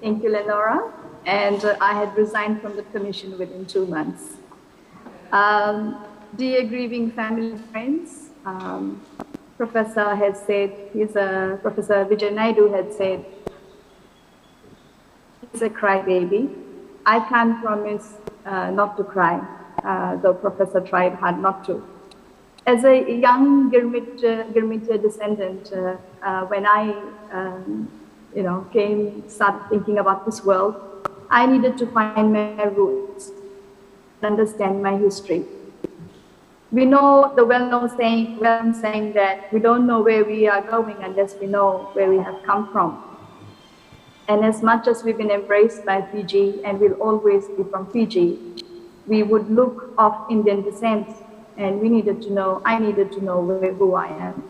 Thank you, Lenora. And I had resigned from the commission within 2 months. Dear grieving family and friends, Professor has said, Professor Vijay Naidu had said, he's a crybaby. I can't promise not to cry, though Professor tried hard not to. As a young Gurmit descendant, when I started thinking about this world, I needed to find my roots, understand my history. We know the well-known saying that we don't know where we are going unless we know where we have come from. And as much as we've been embraced by Fiji and will always be from Fiji, we would look of Indian descent, and I needed to know who I am.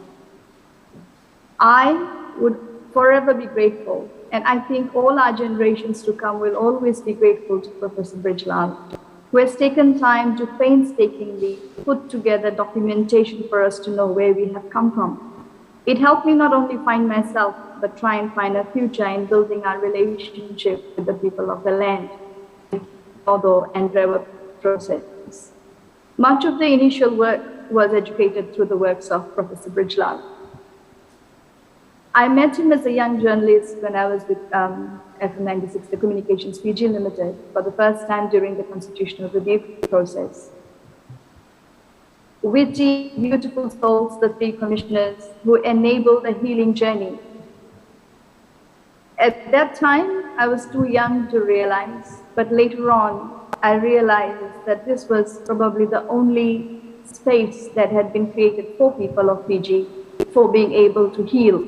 I would forever be grateful, and I think all our generations to come will always be grateful to Professor Brij, who has taken time to painstakingly put together documentation for us to know where we have come from. It helped me not only find myself, but try and find a future in building our relationship with the people of the land, Nodo and Rewa process. Much of the initial work was educated through the works of Professor Brij. I met him as a young journalist when I was with FM96, the Communications Fiji Limited, for the first time during the constitutional review process. Witty, beautiful souls, the three commissioners who enabled a healing journey. At that time, I was too young to realize, but later on, I realized that this was probably the only space that had been created for people of Fiji for being able to heal.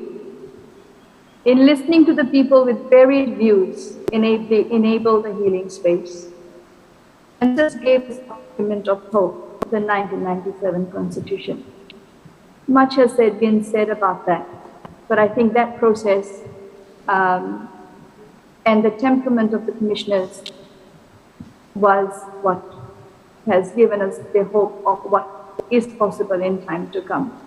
In listening to the people with varied views, they enable the healing space. And this gave us a document of hope, the 1997 Constitution. Much has been said about that, but I think that process and the temperament of the commissioners was what has given us the hope of what is possible in time to come.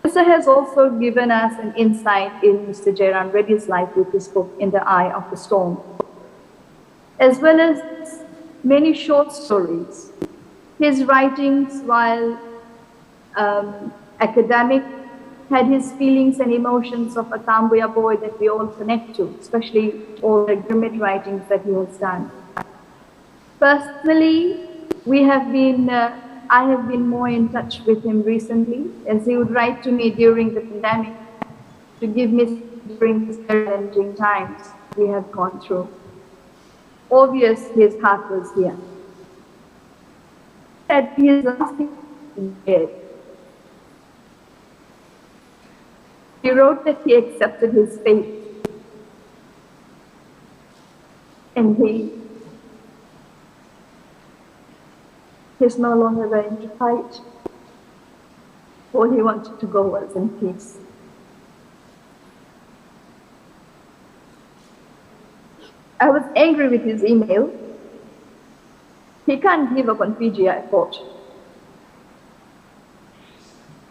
Professor has also given us an insight in Mr. Jairam Reddy's life with his book, In the Eye of the Storm, as well as many short stories. His writings, while academic, had his feelings and emotions of a Tambuya boy that we all connect to, especially all the Gurmit writings that he has done. Personally, I have been more in touch with him recently, as he would write to me during the pandemic to give me during these challenging times we have gone through. Obvious, his heart was here. At his last day, he wrote that he accepted his fate, and he's no longer going to fight. All he wanted to go was in peace. I was angry with his email. He can't give up on Fiji, I thought.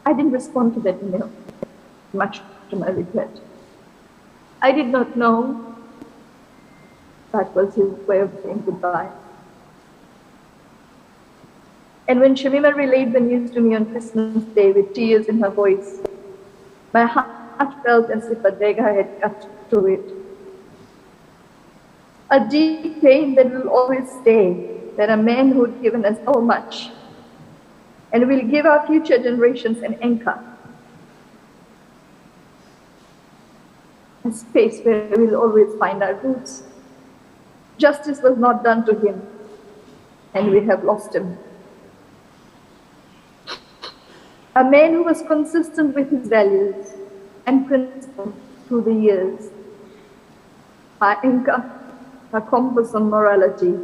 I didn't respond to that email, much to my regret. I did not know that was his way of saying goodbye. And when Shamima relayed the news to me on Christmas Day with tears in her voice, my heart felt as if a dagger had cut through it. A deep pain that will always stay, that a man who had given us so much and will give our future generations an anchor, a space where we will always find our roots. Justice was not done to him, and we have lost him. A man who was consistent with his values and principles through the years. Our anchor, our compass on morality.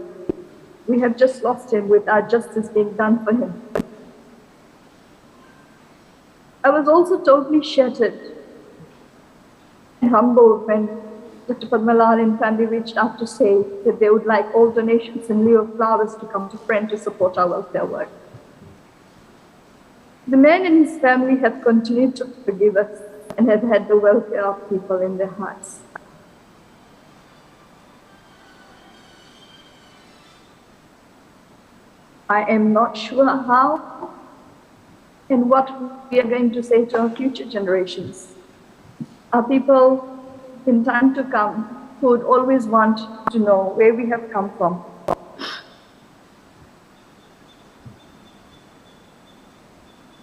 We have just lost him with our justice being done for him. I was also totally shattered and humbled when Dr. Padmalal and family reached out to say that they would like all donations in lieu of flowers to come to Friend to support our welfare work. The man and his family have continued to forgive us and have had the welfare of people in their hearts. I am not sure how and what we are going to say to our future generations. Our people in time to come who would always want to know where we have come from.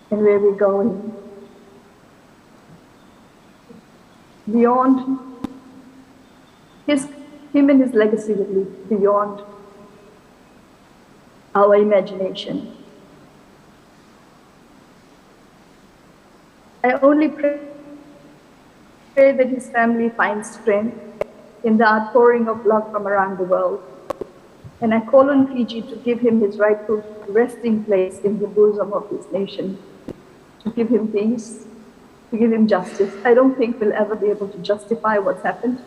And where we're going. Beyond him and his legacy will live beyond our imagination. I only pray that his family finds strength in the outpouring of love from around the world. And I call on Fiji to give him his rightful resting place in the bosom of his nation, to give him peace, to give him justice. I don't think we'll ever be able to justify what's happened.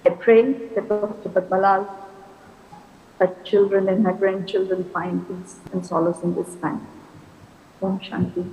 I pray that Dr. Padmalal, her children and her grandchildren find peace and solace in this time. Om Shanti.